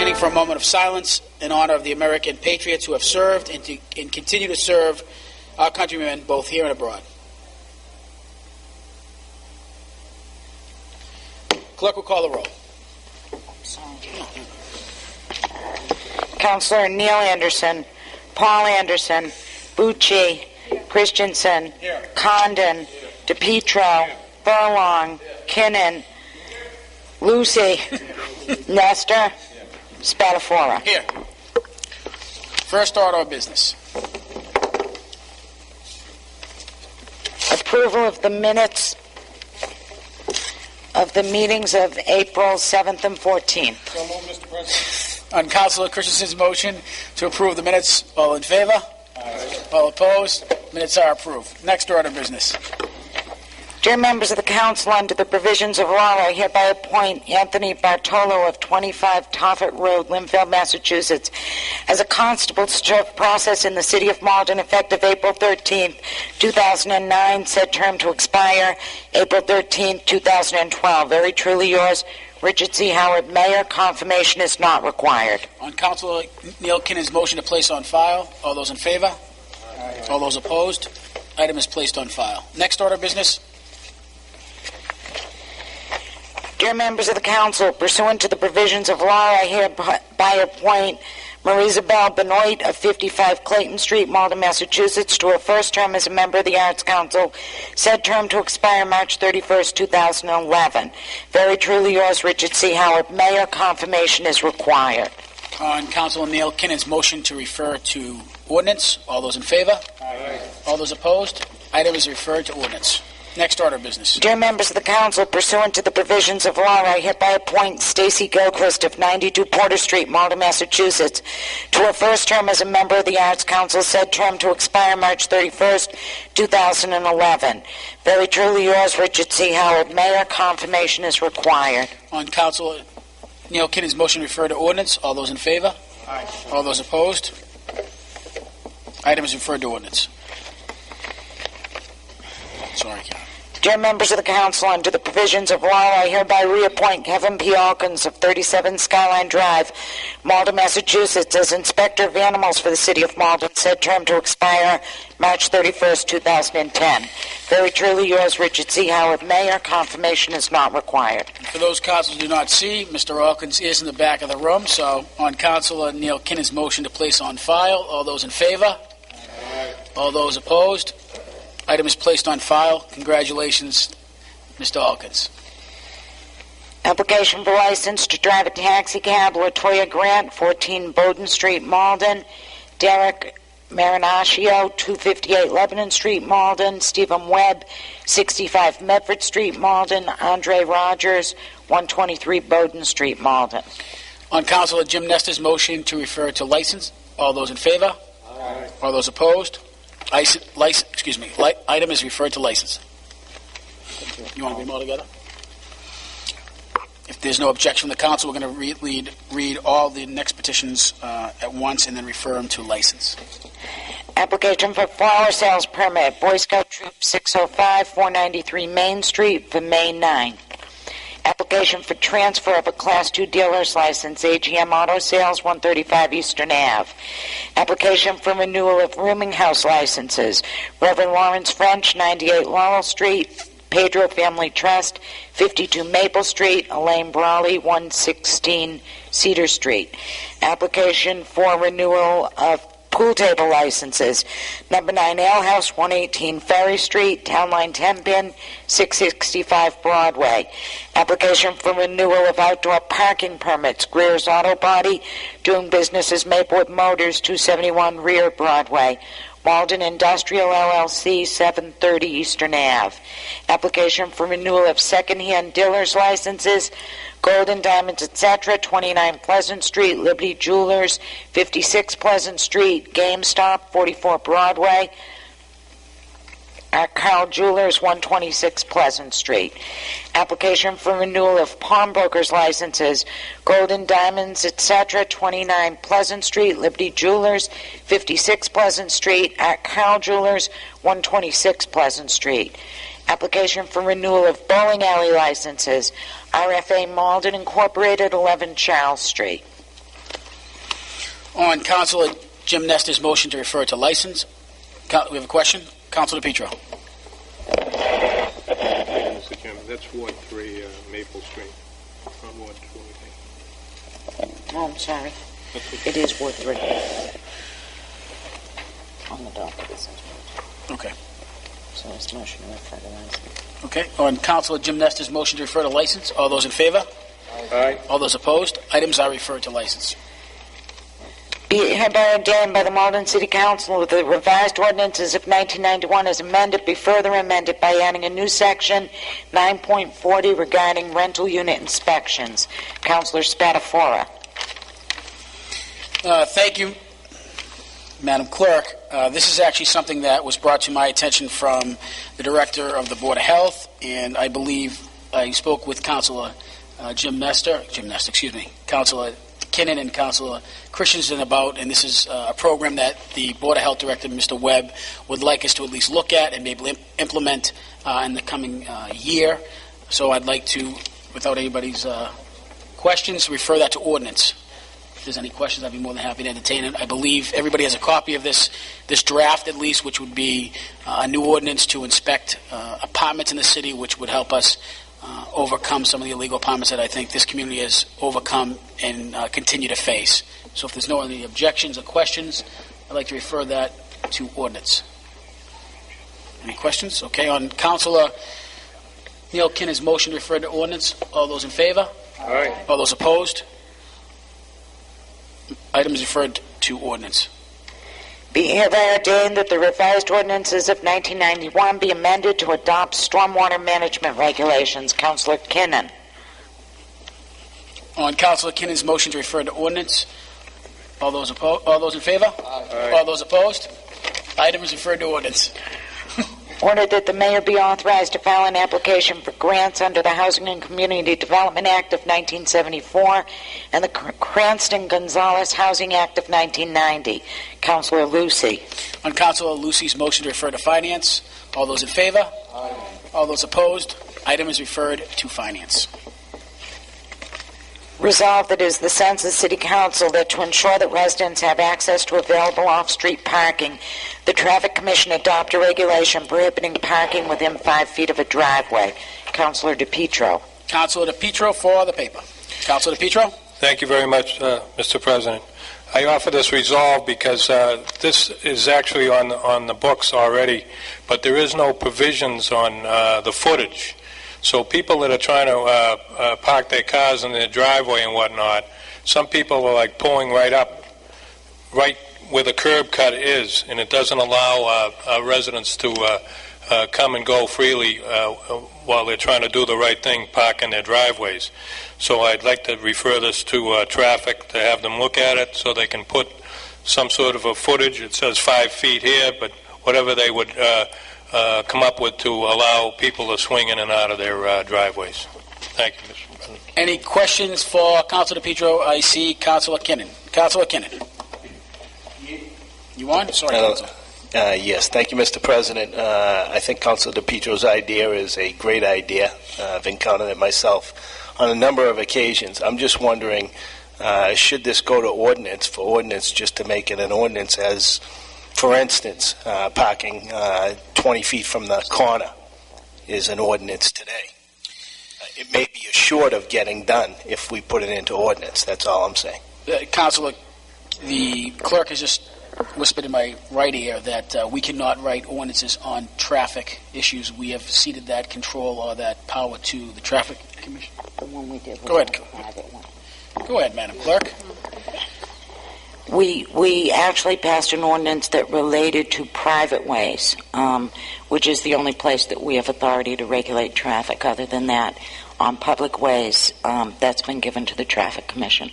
standing for a moment of silence in honor of the American patriots who have served and continue to serve our countrymen both here and abroad. Clerk will call the roll. Councilor Neil Anderson, Paul Anderson, Bucci, Christensen, Condon, DePietro, Furlong, Kinnan, Lucy, Nestor, Spatafora. Here. First order of business. Approval of the minutes of the meetings of April 7th and 14th. So moved, Mr. President. On Councilor Christensen's motion to approve the minutes, all in favor? Aye. All opposed? Minutes are approved. Next order of business. Dear members of the council, under the provisions of law, I hereby appoint Anthony Bartolo of 25 Toffitt Road, Lynnfield, Massachusetts, as a constable to serve process in the city of Malden, effective April 13th, 2009, said term to expire April 13th, 2012. Very truly yours, Richard C. Howard, Mayor. Confirmation is not required. On Councilor Neil Kinnan's motion to place on file, all those in favor? Aye. All those opposed? Item is placed on file. Next order of business. Dear members of the council, pursuant to the provisions of law, I hereby appoint Marisabel Benoit of 55 Clayton Street, Malden, Massachusetts, to her first term as a member of the Arts Council, said term to expire March 31st, 2011. Very truly yours, Richard C. Howard, Mayor. Confirmation is required. On Councilor Neil Kinnan's motion to refer to ordinance, all those in favor? Aye. All those opposed? Item is referred to ordinance. Next order of business. Dear members of the council, pursuant to the provisions of law, I hereby appoint Stacy Gilchrist of 92 Porter Street, Malden, Massachusetts, to her first term as a member of the Arts Council, said term to expire March 31st, 2011. Very truly yours, Richard C. Howard, Mayor. Confirmation is required. On Councilor Neil Kinnan's motion to refer to ordinance, all those in favor? Aye. All those opposed? Item is referred to ordinance. Sorry, Karen. Dear members of the council, under the provisions of law, I hereby reappoint Kevin P. Alkins of 37 Skyline Drive, Malden, Massachusetts, as Inspector of Animals for the City of Malden, said term to expire March 31st, 2010. Very truly yours, Richard C. Howard, Mayor. Confirmation is not required. For those councilors who do not see, Mr. Alkins is in the back of the room, so on Councilor Neil Kinnan's motion to place on file, all those in favor? Aye. All those opposed? Item is placed on file. Congratulations, Mr. Alkins. Application for license to drive a taxi cab, Latoya Grant, 14 Bowden Street, Malden. Derek Marinaccio, 258 Lebanon Street, Malden. Stephen Webb, 65 Medford Street, Malden. Andre Rogers, 123 Bowden Street, Malden. On Councilor Jim Nestor's motion to refer to license, all those in favor? Aye. All those opposed? Item is referred to license. You want to read them all together? If there's no objection from the council, we're going to read all the next petitions at once and then refer them to license. Application for flower sales permit, Boy Scout Troop 605, 493 Main Street for May 9. Application for transfer of a Class 2 dealer's license, AGM Auto Sales, 135 Eastern Ave. Application for renewal of rooming house licenses, Reverend Lawrence French, 98 Laurel Street, Pedro Family Trust, 52 Maple Street, Elaine Brawley, 116 Cedar Street. Application for renewal of pool table licenses, number 9 Ale House, 118 Ferry Street, Town Line 10 Bin, 665 Broadway. Application for renewal of outdoor parking permits, Greer's Auto Body, doing business as Maplewood Motors, 271 Rear Broadway. Malden Industrial LLC, 730 Eastern Ave. Application for renewal of second-hand dealer's licenses, Golden Diamonds, etc., 29 Pleasant Street, Liberty Jewelers, 56 Pleasant Street, GameStop, 44 Broadway, Carl Jewelers, 126 Pleasant Street. Application for renewal of pawnbrokers licenses, Golden Diamonds, etc., 29 Pleasant Street, Liberty Jewelers, 56 Pleasant Street, Carl Jewelers, 126 Pleasant Street. Application for renewal of bowling alley licenses, RFA Malden Incorporated, 11 Charles Street. On Councilor Jim Nestor's motion to refer to license, we have a question. Councilor DePietro. Mr. Chairman, that's Ward 3, Maple Street. Not Ward 2, I think. Oh, I'm sorry. It is Ward 3. On the docket, it says Ward 3. Okay. So it's motion to refer to license. Okay. On Councilor Jim Nestor's motion to refer to license, all those in favor? Aye. All those opposed? Items are referred to license. Be it hereby ordained by the Malden City Council that the revised ordinances of 1991 as amended be further amended by adding a new section 9.40 regarding rental unit inspections. Councilor Spatafora. Thank you, Madam Clerk. This is actually something that was brought to my attention from the Director of the Board of Health, and I believe I spoke with Councilor Councilor Kinnon and Councilor Christensen about, and this is a program that the Board of Health Director, Mr. Webb, would like us to at least look at and maybe implement in the coming year. So I'd like to, without anybody's questions, refer that to ordinance. If there's any questions, I'd be more than happy to entertain it. I believe everybody has a copy of this draft, at least, which would be a new ordinance to inspect apartments in the city, which would help us overcome some of the illegal apartments that I think this community has overcome and continue to face. So if there's no any objections or questions, I'd like to refer that to ordinance. Any questions? Okay, on Councilor Neil Kinnon's motion to refer to ordinance, all those in favor? Aye. All those opposed? Item is referred to ordinance. Be hereby ordained that the revised ordinances of 1991 be amended to adopt stormwater management regulations. Councilor Kinnon. On Councilor Kinnon's motion to refer to ordinance, all those in favor? Aye. All those opposed? Item is referred to ordinance. Ordered that the mayor be authorized to file an application for grants under the Housing and Community Development Act of 1974 and the Cranston-Gonzalez Housing Act of 1990. Councilor Lucy. On Councilor Lucy's motion to refer to finance, all those in favor? Aye. All those opposed? Item is referred to finance. Resolved that it is the sense of the City Council that to ensure that residents have access to available off-street parking, the Traffic Commission adopt a regulation prohibiting parking within 5 feet of a driveway. Councilor DePietro. Councilor DePietro for the paper. Councilor DePietro? Thank you very much, Mr. President. I offer this resolve because this is actually on the books already, but there is no provisions on the footage. So people that are trying to park their cars in their driveway and whatnot, some people are like pulling right up, right where the curb cut is, and it doesn't allow residents to come and go freely while they're trying to do the right thing, park in their driveways. So I'd like to refer this to traffic to have them look at it so they can put some sort of a footage. It says 5 feet here, but whatever they would come up with to allow people to swing in and out of their driveways. Thank you, Mr. President. Any questions for Councilor DePietro? I see Councilor Kinnon. Councilor Kinnon. You on? Sorry, Councilor. Yes, thank you, Mr. President. I think Councilor DePietro's idea is a great idea. I've encountered it myself on a number of occasions. I'm just wondering, should this go to ordinance just to make it an ordinance as, for instance, parking 20 feet from the corner is an ordinance today. It may be short of getting done if we put it into ordinance. That's all I'm saying. Councilor, the clerk has just whispered in my right ear that we cannot write ordinances on traffic issues. We have ceded that control or that power to the Traffic Commission. The one we did was Go ahead. a private one. Go ahead, Madam Clerk. We actually passed an ordinance that related to private ways, which is the only place that we have authority to regulate traffic. Other than that, on public ways, that's been given to the Traffic Commission.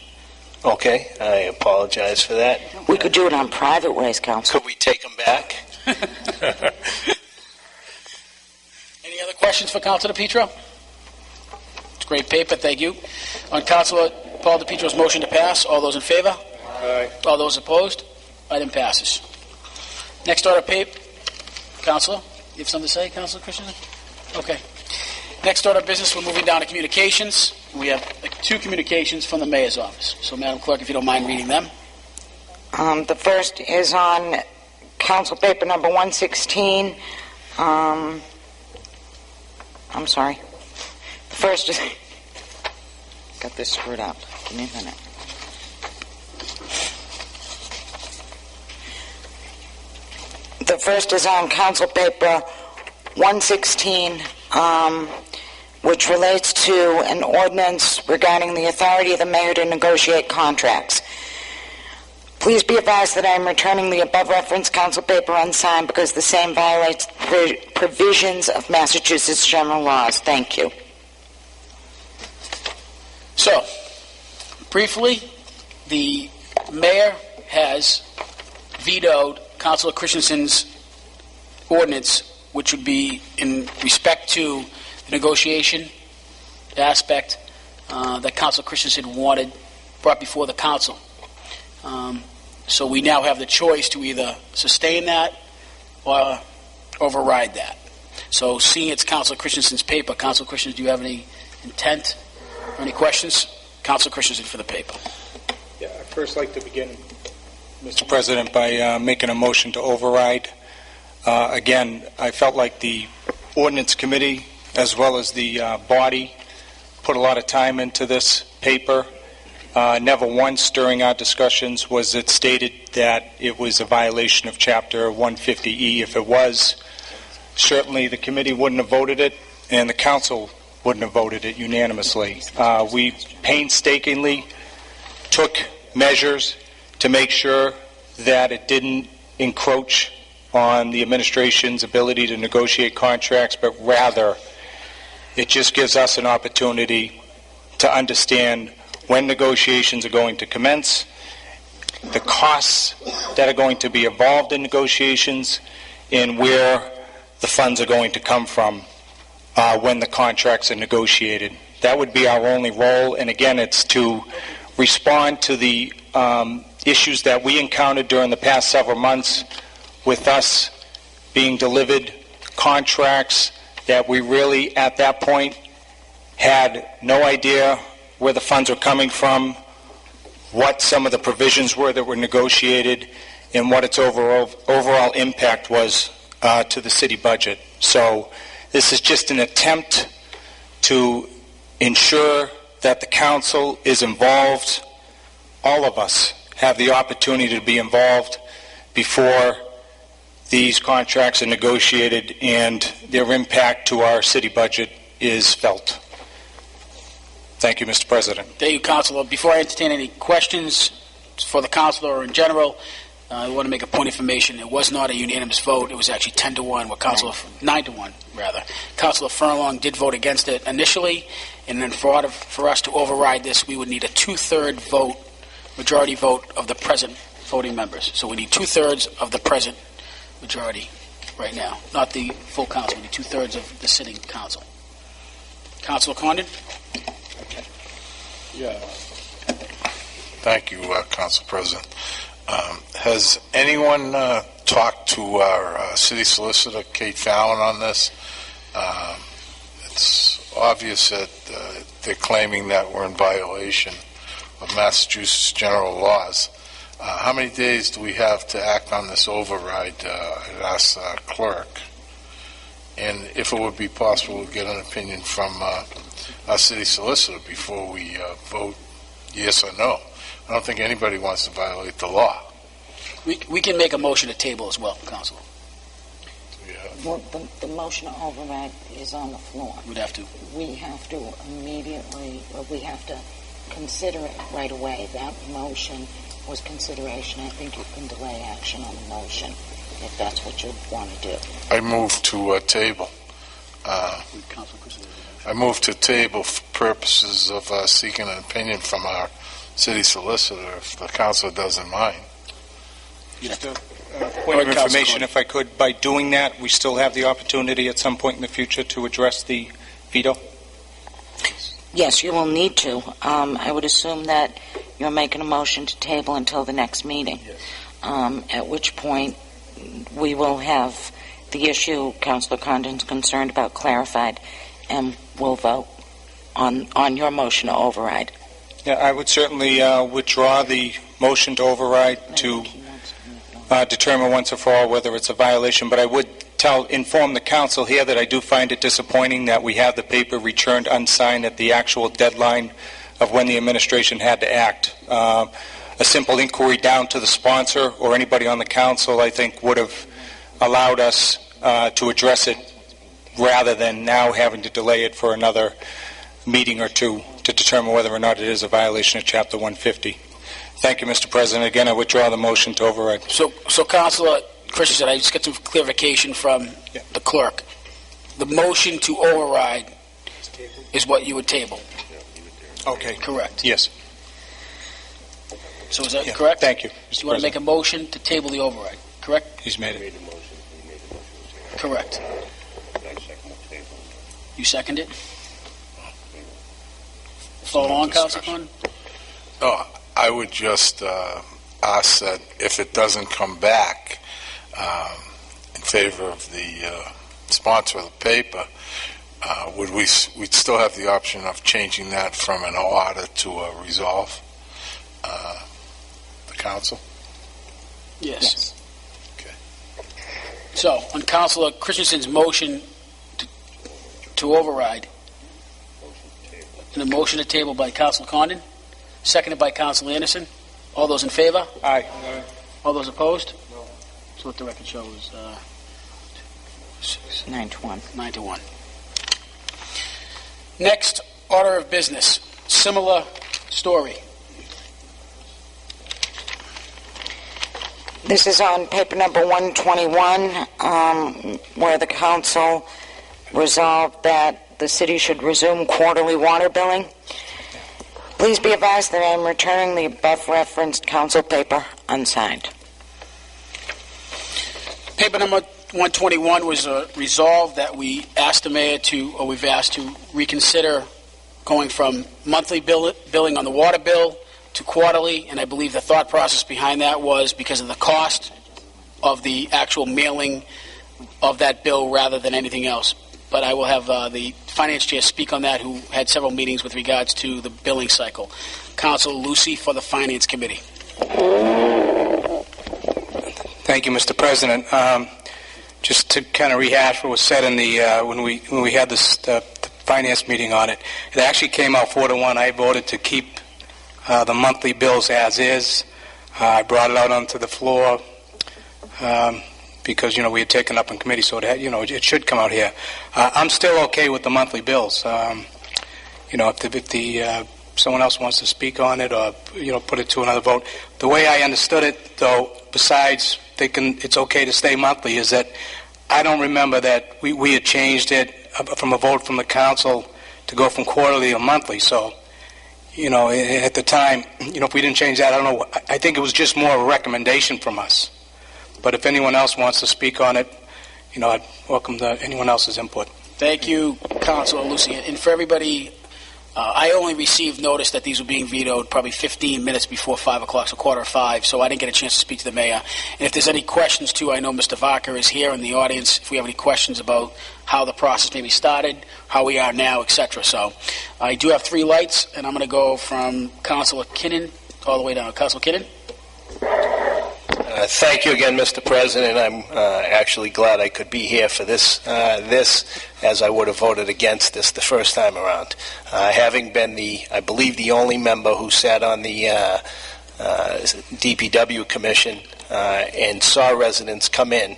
Okay, I apologize for that. We could do it on private ways, Council. Could we take them back? Any other questions for Councilor DePietro? It's great paper, thank you. On Councilor Paul DePietro's motion to pass, all those in favor? Aye. All those opposed? Item passes. Next order of paper. Councilor, you have something to say, Councilor Christensen? Okay. Next order of business, we're moving down to communications. We have 2 communications from the mayor's office. So, Madam Clerk, if you don't mind reading them. The first is on Council Paper number 116. I'm sorry. The first is... Got this screwed up. Give me a minute. The first is on Council Paper 116, which relates to an ordinance regarding the authority of the mayor to negotiate contracts. Please be advised that I am returning the above referenced council paper unsigned because the same violates provisions of Massachusetts general laws. Thank you. So, briefly, the mayor has vetoed Councilor Christensen's ordinance, which would be in respect to the negotiation aspect that Councilor Christensen wanted brought before the council. So we now have the choice to either sustain that or override that. So seeing it's Councilor Christensen's paper, Councilor Christensen, do you have any intent or any questions? Councilor Christensen for the paper. Yeah, I'd first like to begin, Mr. President, by making a motion to override. Again, I felt like the ordinance committee, as well as the body, put a lot of time into this paper. Never once during our discussions was it stated that it was a violation of Chapter 150E. If it was, certainly the committee wouldn't have voted it, and the council wouldn't have voted it unanimously. We painstakingly took measures to make sure that it didn't encroach on the administration's ability to negotiate contracts, but rather it just gives us an opportunity to understand when negotiations are going to commence, the costs that are going to be involved in negotiations, and where the funds are going to come from when the contracts are negotiated. That would be our only role, and again, it's to respond to the issues that we encountered during the past several months with us being delivered contracts that we really, at that point, had no idea where the funds were coming from, what some of the provisions were that were negotiated, and what its overall impact was to the city budget. So this is just an attempt to ensure that the council is involved. All of us have the opportunity to be involved before these contracts are negotiated and their impact to our city budget is felt. Thank you, Mr. President. Thank you, Councilor. Before I entertain any questions for the Councilor or in general, I want to make a point of information. It was not a unanimous vote. It was actually 10-1, with 9-1, rather. Councilor Furlong did vote against it initially, and then for us to override this, we would need a two-third vote, majority vote of the present voting members. So we need two-thirds of the present majority right now, not the full council. We need two-thirds of the sitting council. Councilor Condon? Yeah. Thank you, Council President. Has anyone talked to our city solicitor, Kate Fallon, on this? It's obvious that they're claiming that we're in violation of Massachusetts general laws. How many days do we have to act on this override? I'd ask the clerk. And if it would be possible to get an opinion from our city solicitor before we vote yes or no. I don't think anybody wants to violate the law. We can make a motion to table as well, Councilor. Well, the motion to override is on the floor. We'd have to. We have to immediately, we have to consider it right away. That motion was consideration. I think you can delay action on the motion if that's what you want to do. I move to table. I move to table for purposes of seeking an opinion from our city solicitor, if the council doesn't mind. Point of information, if I could, by doing that, we still have the opportunity at some point in the future to address the veto? Yes, you will need to. I would assume that you're making a motion to table until the next meeting, at which point we will have the issue Councilor Condon's concerned about clarified, and we'll vote on your motion to override. Yeah, I would certainly withdraw the motion to override to determine once and for all whether it's a violation, but I would inform the council here that I do find it disappointing that we have the paper returned unsigned at the actual deadline of when the administration had to act. A simple inquiry down to the sponsor or anybody on the council, I think, would have allowed us to address it rather than now having to delay it for another meeting or two to determine whether or not it is a violation of Chapter 150. Thank you, Mr. President. Again, I withdraw the motion to override. So Councilor Christensen, I just got some clarification from the clerk. The motion to override is what you would table. Okay. Correct. Yes. So is that correct? Thank you, Mr. You President. want to make a motion to table the override, correct? He's made it. Correct. You second it? Follow on, Councilor Condon? Oh, I would just ask that if it doesn't come back in favor of the sponsor of the paper, we'd still have the option of changing that from an order to a resolve? The council? Yes. Okay. So, on Councilor Christensen's motion to override, and a motion to table by Councilor Condon, seconded by Councilor Anderson. All those in favor? Aye. All those opposed? No. So what the record shows, 9-1. 9-1. Next order of business, similar story. This is on paper number 121, where the council resolved that the city should resume quarterly water billing. Please be advised that I am returning the above referenced council paper unsigned. Paper number 121 was resolved that we asked the mayor we've asked to reconsider going from monthly billing on the water bill to quarterly, and I believe the thought process behind that was because of the cost of the actual mailing of that bill rather than anything else. But I will have the finance chair speak on that, who had several meetings with regards to the billing cycle. Councilor Lucy for the Finance Committee. Thank you, Mr. President. Just to kind of rehash what was said in the when we had this the finance meeting on it, it actually came out 4-1. I voted to keep the monthly bills as is. I brought it out onto the floor because we had taken up in committee, so it should come out here. I'm still okay with the monthly bills. If someone else wants to speak on it or put it to another vote, the way I understood it, though, besides thinking it's okay to stay monthly, is that I don't remember that we had changed it from a vote from the council to go from quarterly to monthly. So, at the time, if we didn't change that, I don't know. I think it was just more a recommendation from us. But if anyone else wants to speak on it, I'd welcome anyone else's input. Thank you, Councilor Lucy. And for everybody, I only received notice that these were being vetoed probably 15 minutes before 5 o'clock, so 4:45, so I didn't get a chance to speak to the mayor. And if there's any questions, too, I know Mr. Vaca is here in the audience, if we have any questions about how the process maybe started, how we are now, etc. So I do have 3 lights, and I'm going to go from Councilor Kinnon all the way down. Councilor Kinnon? Thank you again, Mr. President. I'm actually glad I could be here for this, as I would have voted against this the first time around. Having been I believe the only member who sat on the DPW Commission and saw residents come in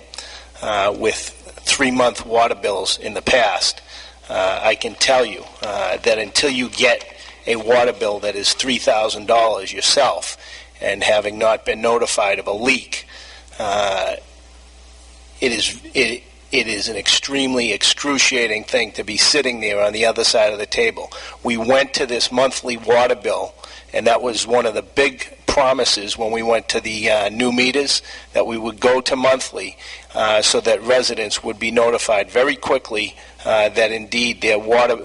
with 3-month water bills in the past, I can tell you that until you get a water bill that is $3,000 yourself, and having not been notified of a leak, it is an extremely excruciating thing to be sitting there on the other side of the table. We went to this monthly water bill, and that was one of the big promises when we went to the new meters, that we would go to monthly so that residents would be notified very quickly that indeed their water,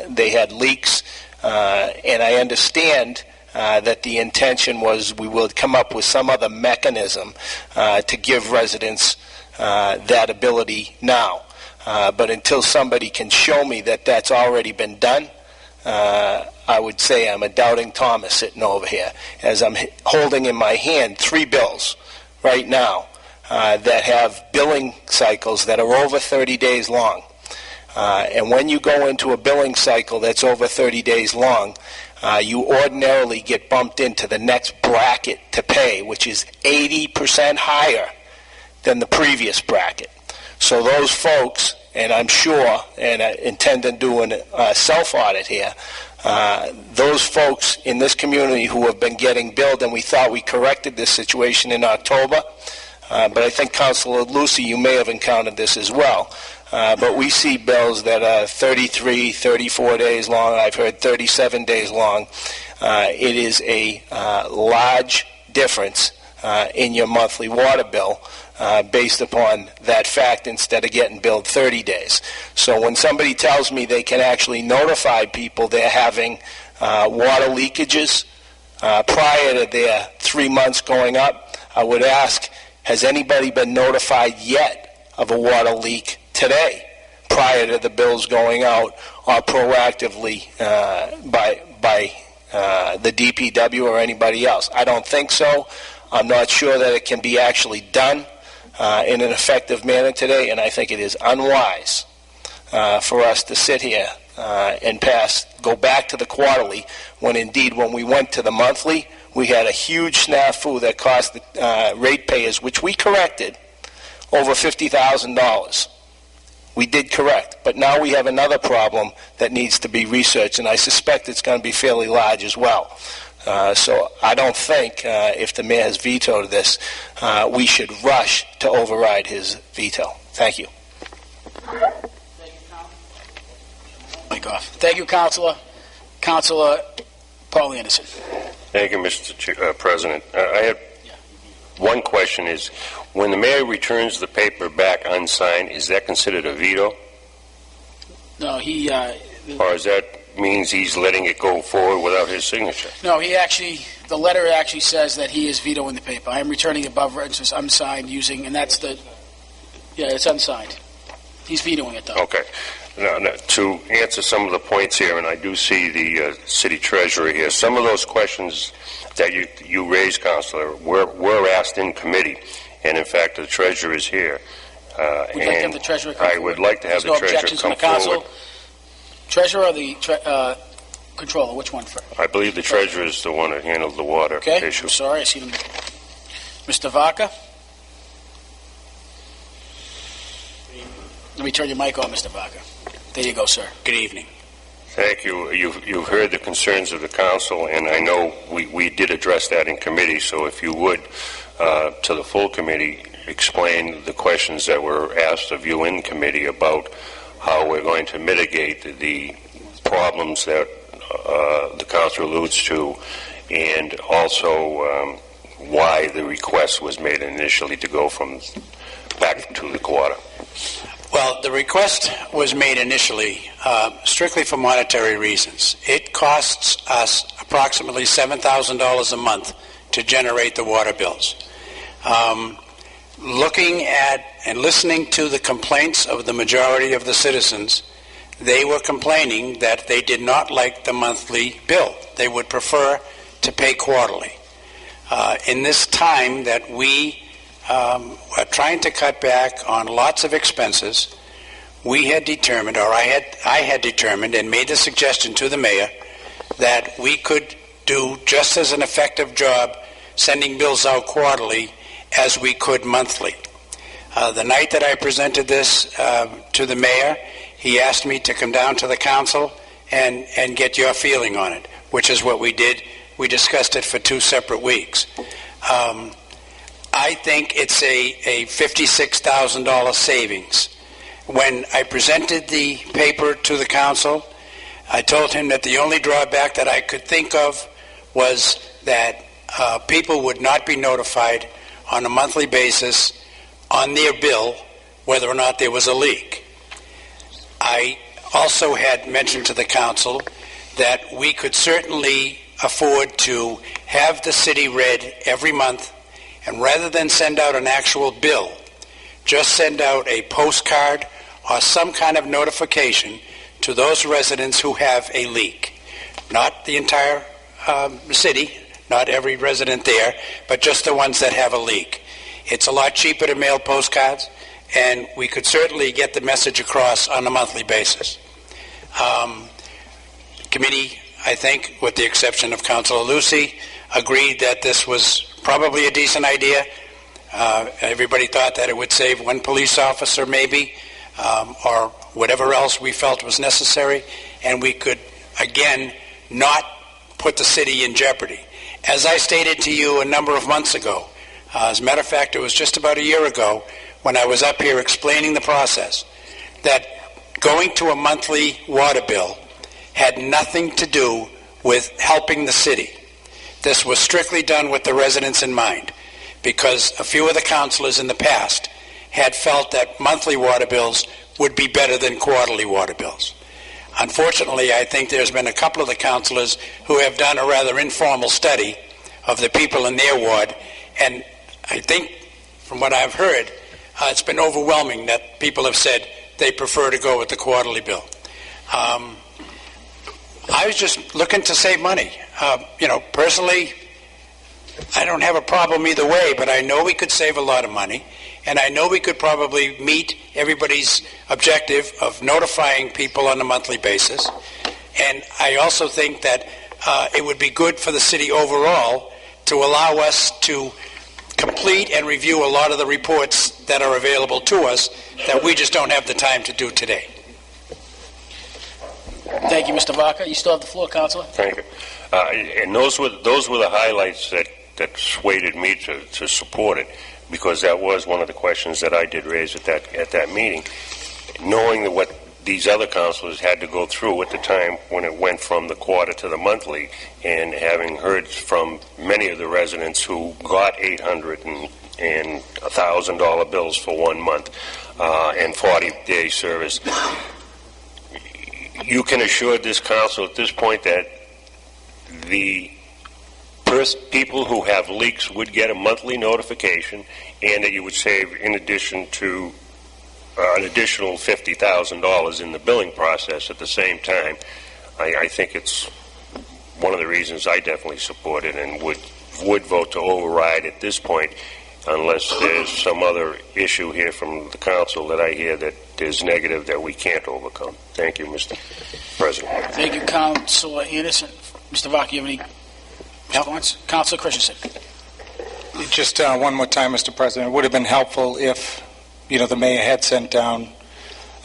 they had leaks, and I understand that the intention was we would come up with some other mechanism to give residents that ability now. But until somebody can show me that that's already been done, I would say I'm a doubting Thomas sitting over here, as I'm holding in my hand 3 bills right now that have billing cycles that are over 30 days long. And when you go into a billing cycle that's over 30 days long, you ordinarily get bumped into the next bracket to pay, which is 80% higher than the previous bracket. So those folks, and I'm sure, and I intend on doing a self-audit here, those folks in this community who have been getting billed, and we thought we corrected this situation in October, but I think, Councilor Lucy, you may have encountered this as well. But we see bills that are 33, 34 days long. I've heard 37 days long. It is a large difference in your monthly water bill based upon that fact, instead of getting billed 30 days. So when somebody tells me they can actually notify people they're having water leakages prior to their 3 months going up, I would ask, has anybody been notified yet of a water leak today prior to the bills going out, or proactively by the DPW or anybody else? I don't think so. I'm not sure that it can be actually done in an effective manner today, and I think it is unwise for us to sit here and go back to the quarterly, when indeed when we went to the monthly, we had a huge snafu that cost the ratepayers, which we corrected, over $50,000. We did correct, but now we have another problem that needs to be researched, and I suspect it's going to be fairly large as well. So I don't think, if the mayor has vetoed this, we should rush to override his veto. Thank you. Mic off. Thank you, Councilor. Councilor Paul Anderson. Thank you, Mr. President. I have one question is, when the mayor returns the paper back unsigned, is that considered a veto? No, he... or is that means he's letting it go forward without his signature? No, the letter actually says that he is vetoing the paper. I am returning above register unsigned using, and that's the, it's unsigned. He's vetoing it, though. Okay. Now, to answer some of the points here, and I do see the city treasurer here, some of those questions that you raised, Councilor, were asked in committee, and in fact the treasurer is here. Would you like to have the treasurer come I would like to have the treasurer come forward. Treasurer or the controller? Which one? I believe the treasurer is the one that handled the water issue. I'm sorry, I see them. Mr. Vaca? Let me turn your mic on, Mr. Vaca. There you go, sir. Good evening. Thank you. You've heard the concerns of the council, and I know we did address that in committee, so if you would, to the full committee, explain the questions that were asked of you in committee about how we're going to mitigate the problems that the council alludes to, and also why the request was made initially to go from back to the quarter. Well, the request was made initially strictly for monetary reasons. It costs us approximately $7,000 a month to generate the water bills. Looking at and listening to the complaints of the majority of the citizens, they were complaining that they did not like the monthly bill. They would prefer to pay quarterly. In this time that we are trying to cut back on lots of expenses, we had determined, or I had determined and made the suggestion to the mayor that we could do just as an effective job sending bills out quarterly as we could monthly. The night that I presented this to the mayor, he asked me to come down to the council and get your feeling on it, which is what we did. We discussed it for 2 separate weeks. I think it's a $56,000 savings. When I presented the paper to the council, I told him that the only drawback that I could think of was that people would not be notified on a monthly basis on their bill whether or not there was a leak. I also had mentioned to the council that we could certainly afford to have the city read every month, and rather than send out an actual bill, just send out a postcard or some kind of notification to those residents who have a leak. Not the entire city, not every resident there, but just the ones that have a leak. It's a lot cheaper to mail postcards, and we could certainly get the message across on a monthly basis. Committee, I think, with the exception of Councilor Lucy, agreed that this was probably a decent idea. Everybody thought that it would save one police officer maybe, or whatever else we felt was necessary, and we could, again, not put the city in jeopardy. As I stated to you a number of months ago, as a matter of fact, it was just about a year ago when I was up here explaining the process, that going to a monthly water bill had nothing to do with helping the city. This was strictly done with the residents in mind, because a few of the councilors in the past had felt that monthly water bills would be better than quarterly water bills. Unfortunately, I think there's been a couple of the councilors who have done a rather informal study of the people in their ward, and I think, from what I've heard, it's been overwhelming that people have said they prefer to go with the quarterly bill. I was just looking to save money. Personally, I don't have a problem either way, but I know we could save a lot of money, and I know we could probably meet everybody's objective of notifying people on a monthly basis. And I also think that it would be good for the city overall to allow us to complete and review a lot of the reports that are available to us that we just don't have the time to do today. Thank you, Mr. Vaca. You still have the floor, Councilor. Thank you. And those were the highlights that swayed me to support it, because that was one of the questions that I did raise at that meeting, knowing that what these other councilors had to go through at the time when it went from the quarter to the monthly, and having heard from many of the residents who got $800 and $1,000 bills for 1 month and 40-day service. You can assure this council at this point that the people who have leaks would get a monthly notification, and that you would save, in addition to an additional $50,000 in the billing process at the same time. I think it's one of the reasons I definitely support it and would vote to override at this point, unless there's some other issue here from the council that I hear that is negative that we can't overcome. Thank you, Mr. President. Thank you, Councilor Anderson. Mr. Vaca, you have any response? Councilor Christensen. Just one more time, Mr. President. It would have been helpful if, the mayor had sent down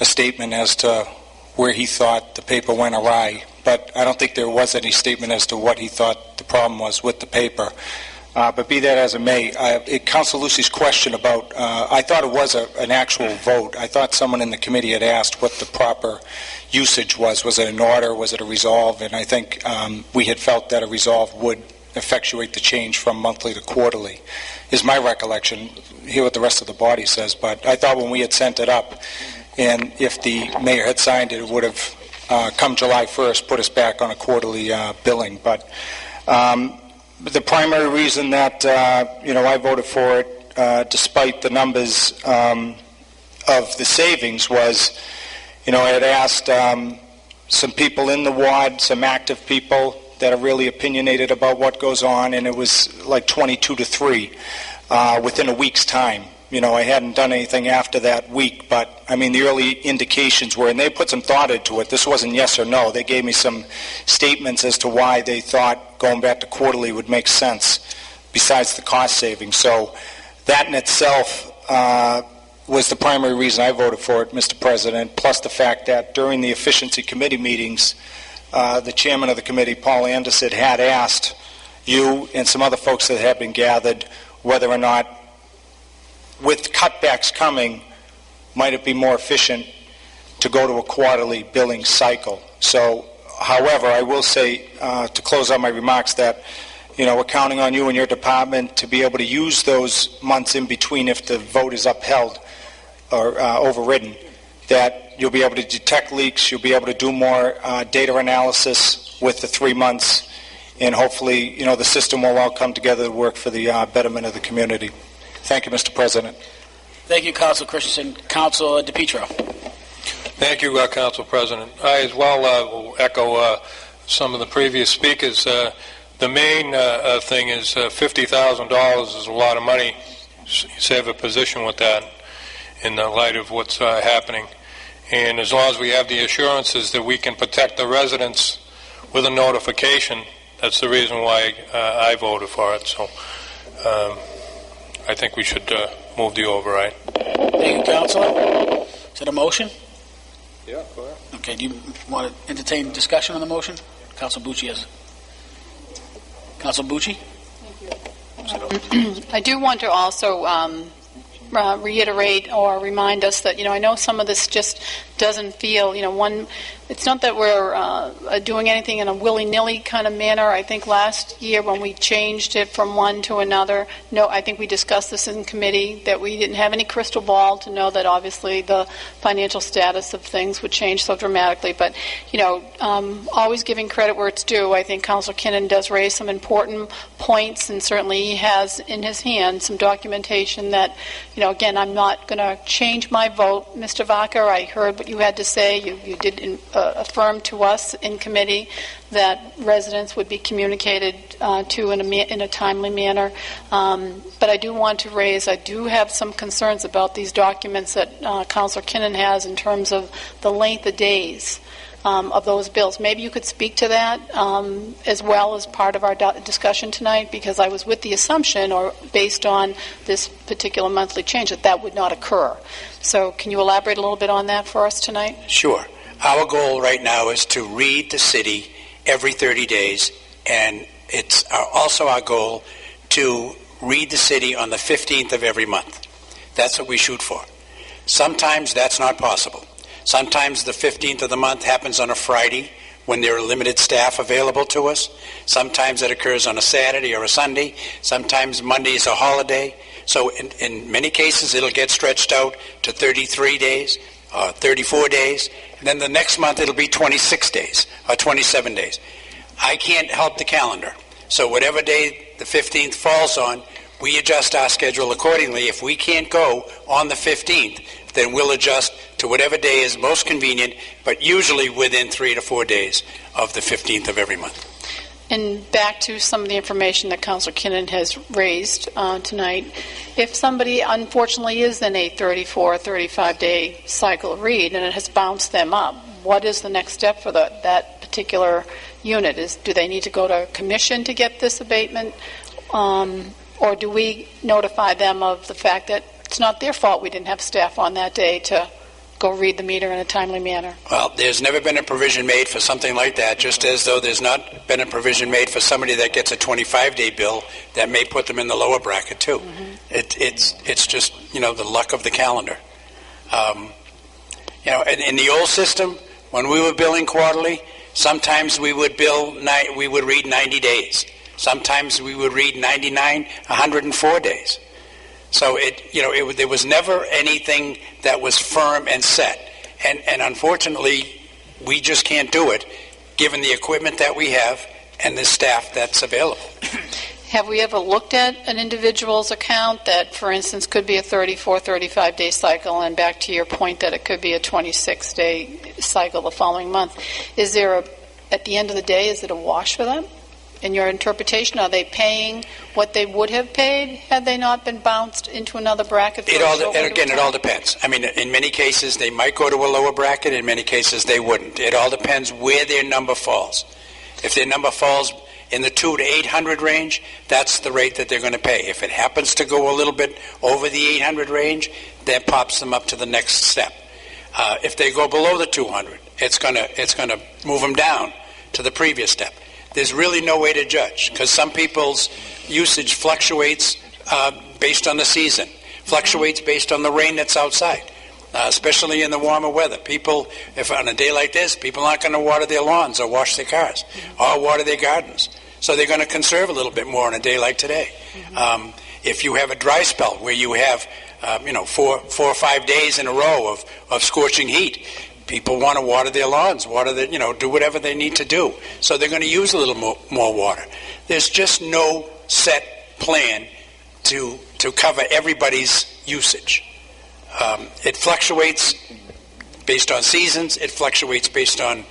a statement as to where he thought the paper went awry, but I don't think there was any statement as to what he thought the problem was with the paper. But be that as it may, Councilor Lucy's question about, I thought it was an actual vote. I thought someone in the committee had asked what the proper usage was. Was it an order? Was it a resolve? And I think we had felt that a resolve would effectuate the change from monthly to quarterly, is my recollection. Hear what the rest of the body says, but I thought when we had sent it up, and if the mayor had signed it, it would have come July 1st, put us back on a quarterly billing. But the primary reason that I voted for it, despite the numbers of the savings, was, I had asked some people in the ward, some active people that are really opinionated about what goes on, and it was like 22 to 3 within a week's time. I hadn't done anything after that week, but the early indications were, and they put some thought into it. This wasn't yes or no. They gave me some statements as to why they thought going back to quarterly would make sense, besides the cost savings. So that in itself was the primary reason I voted for it, Mr. President, plus the fact that during the Efficiency Committee meetings, the chairman of the committee, Paul Anderson, had asked you and some other folks that had been gathered whether or not, with cutbacks coming, might it be more efficient to go to a quarterly billing cycle. So, however, I will say, to close out my remarks, that we're counting on you and your department to be able to use those months in between if the vote is upheld or overridden, that you'll be able to detect leaks, you'll be able to do more data analysis with the 3 months, and hopefully, the system will all come together to work for the betterment of the community. Thank you, Mr. President. Thank you, Councilor Christensen. Councilor DePietro. Thank you, Council President. I as well will echo some of the previous speakers. The main thing is $50,000 is a lot of money. You save a position with that in the light of what's happening. And as long as we have the assurances that we can protect the residents with a notification, that's the reason why I voted for it. So I think we should move the override. Thank you, Councilor. Is that a motion? Yeah, go ahead. Okay, do you want to entertain discussion on the motion? Council Bucci has. Council Bucci? I do want to also reiterate or remind us that, I know some of this just doesn't feel, it's not that we're doing anything in a willy-nilly kind of manner. I think last year when we changed it from one to another, I think we discussed this in committee, that we didn't have any crystal ball to know that obviously the financial status of things would change so dramatically. But, always giving credit where it's due. I think Councilor Kinnan does raise some important points, and certainly he has in his hand some documentation that, again, I'm not going to change my vote. Mr. Vaca, I heard what you had to say. You did affirm to us in committee that residents would be communicated to in a timely manner. But I do want to raise, I do have some concerns about these documents that Councilor Kinnan has in terms of the length of days of those bills. Maybe you could speak to that as well as part of our discussion tonight, because I was with the assumption, or based on this particular monthly change, that would not occur. So can you elaborate a little bit on that for us tonight? Sure. Our goal right now is to read the city every 30 days, and it's also our goal to read the city on the 15th of every month. That's what we shoot for. Sometimes that's not possible. Sometimes the 15th of the month happens on a Friday when there are limited staff available to us. Sometimes it occurs on a Saturday or a Sunday. Sometimes Monday is a holiday. So in many cases, it'll get stretched out to 33 days, 34 days. And then the next month, it'll be 26 days or 27 days. I can't help the calendar. So whatever day the 15th falls on, we adjust our schedule accordingly. If we can't go on the 15th, then we'll adjust to whatever day is most convenient, but usually within 3 to 4 days of the 15th of every month. And back to some of the information that Councilor Kinnan has raised tonight, if somebody unfortunately is in a 34 or 35-day cycle of read and it has bounced them up, what is the next step for that particular unit? Do they need to go to commission to get this abatement? Or do we notify them of the fact that it's not their fault we didn't have staff on that day to go read the meter in a timely manner? Well, there's never been a provision made for something like that, just as though there's not been a provision made for somebody that gets a 25-day bill that may put them in the lower bracket, too. Mm-hmm. It's just, the luck of the calendar. In the old system, when we were billing quarterly, sometimes we would read 90 days. Sometimes we would read 99, 104 days. So there was never anything that was firm and set. And unfortunately, we just can't do it, given the equipment that we have and the staff that's available. Have we ever looked at an individual's account that, for instance, could be a 34, 35-day cycle, and back to your point that it could be a 26-day cycle the following month? Is there at the end of the day, is it a wash for them? In your interpretation, are they paying what they would have paid had they not been bounced into another bracket? It all depends. I mean, in many cases, they might go to a lower bracket. In many cases, they wouldn't. It all depends where their number falls. If their number falls in the 200 to 800 range, that's the rate that they're going to pay. If it happens to go a little bit over the 800 range, that pops them up to the next step. If they go below the 200, it's going to move them down to the previous step. There's really no way to judge, because some people's usage fluctuates based on the season, fluctuates based on the rain that's outside, especially in the warmer weather. People, if on a day like this, people aren't going to water their lawns or wash their cars or water their gardens. So they're going to conserve a little bit more on a day like today. If you have a dry spell where you have 4 or 5 days in a row of scorching heat, people want to water their lawns, do whatever they need to do. So they're going to use a little more water. There's just no set plan to cover everybody's usage. It fluctuates based on seasons. It fluctuates based on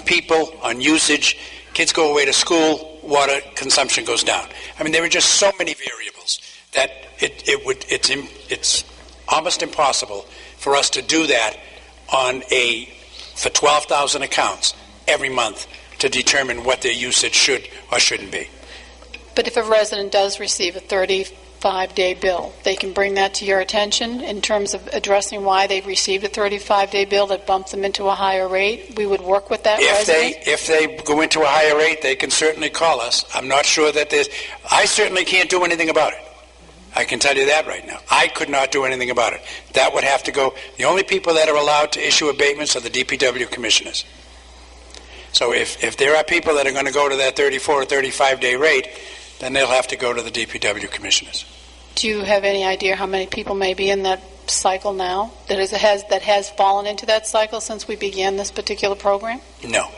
people, on usage. Kids go away to school, water consumption goes down. I mean, there are just so many variables that it's almost impossible for us to do that for 12,000 accounts every month to determine what their usage should or shouldn't be. But if a resident does receive a 35-day bill, they can bring that to your attention in terms of addressing why they've received a 35-day bill that bumps them into a higher rate. We would work with that resident. If they go into a higher rate, they can certainly call us. I'm not sure that I certainly can't do anything about it. I can tell you that right now. I could not do anything about it. That would have to go. The only people that are allowed to issue abatements are the DPW commissioners. So if there are people that are going to go to that 34 or 35-day rate, then they'll have to go to the DPW commissioners. Do you have any idea how many people may be in that cycle now that has fallen into that cycle since we began this particular program? No.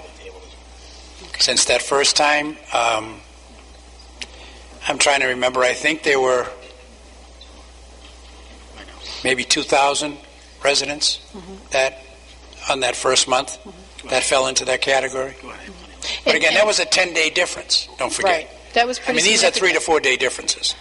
Since that first time, I'm trying to remember. I think there were maybe 2,000 residents that on that first month that fell into that category. But again, that was a 10-day difference. Don't forget. Right. That was pretty these are 3 to 4 day differences.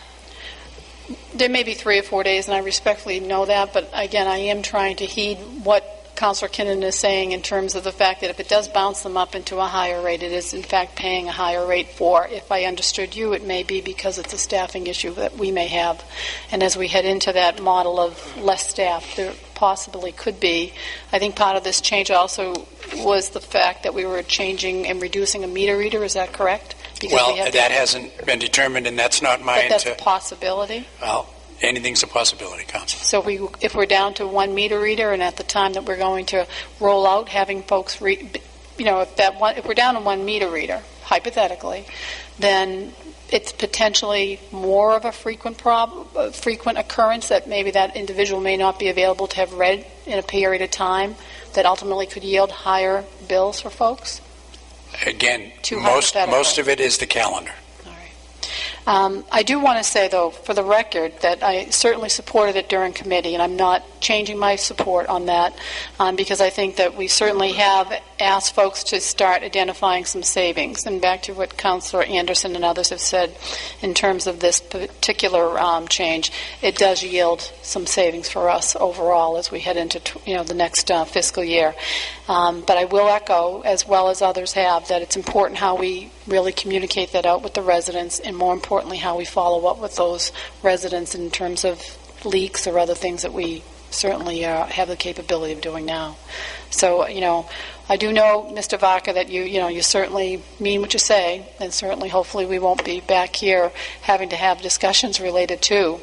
There may be 3 or 4 days, and I respectfully know that, but again, I am trying to heed what Councilor Kinnan is saying in terms of the fact that if it does bounce them up into a higher rate, it is in fact paying a higher rate for. If I understood you, it may be because it's a staffing issue that we may have. And as we head into that model of less staff, there possibly could be. I think part of this change also was the fact that we were changing and reducing a meter reader. Is that correct? Because that hasn't been determined, and that's not mine. But that's a possibility? Well, anything's a possibility, Council. So if we're down to 1 meter reader, and at the time that we're going to roll out having folks if we're down to 1 meter reader, hypothetically, then it's potentially more of a frequent occurrence that maybe that individual may not be available to have read in a period of time that ultimately could yield higher bills for folks? Again, most of it is the calendar. I do want to say, though, for the record, that I certainly supported it during committee, and I'm not changing my support on that because I think that we certainly have asked folks to start identifying some savings. And back to what Councilor Anderson and others have said in terms of this particular change, it does yield some savings for us overall as we head into the next fiscal year. But I will echo, as well as others have, that it's important how we really communicate that out with the residents, and more importantly, how we follow up with those residents in terms of leaks or other things that we certainly have the capability of doing now. So, I do know, Mr. Vaca, that you certainly mean what you say, and certainly, hopefully, we won't be back here having to have discussions related to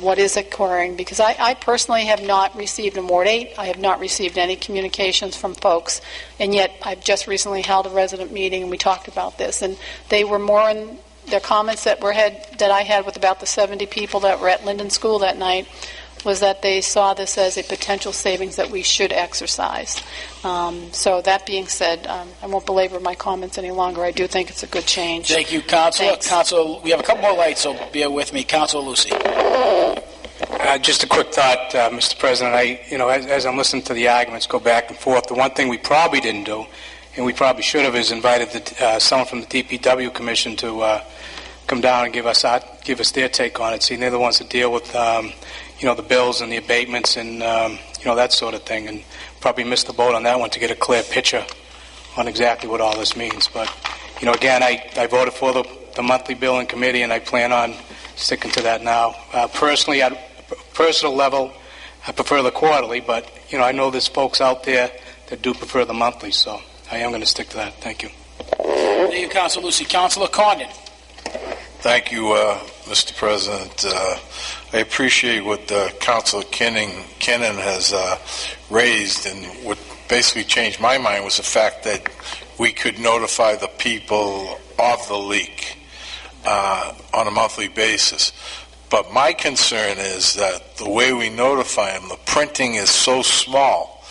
what is occurring, because I personally have not received a Ward 8. I have not received any communications from folks, and yet I've just recently held a resident meeting and we talked about this, and they were more in their comments that I had with about the 70 people that were at Linden School that night was that they saw this as a potential savings that we should exercise. So that being said, I won't belabor my comments any longer. I do think it's a good change. Thank you, Councilor. Councilor, we have a couple more lights, so bear with me. Councilor Lucy. Just a quick thought, Mr. President. As I'm listening to the arguments go back and forth, the one thing we probably didn't do, and we probably should have, is invited someone from the DPW Commission to come down and give us their take on it. See, they're the ones that deal with the bills and the abatements and that sort of thing, and probably missed the boat on that one to get a clear picture on exactly what all this means. But again, I voted for the monthly bill in committee, and I plan on sticking to that now. Personally, at a personal level, I prefer the quarterly, but I know there's folks out there that do prefer the monthly, so I am going to stick to that. Thank you. Thank you, Councilor Lucy. Councilor Condon. Thank you, Mr. President. I appreciate what Councilor Kinnan has raised, and what basically changed my mind was the fact that we could notify the people of the leak on a monthly basis. But my concern is that the way we notify them, the printing is so small.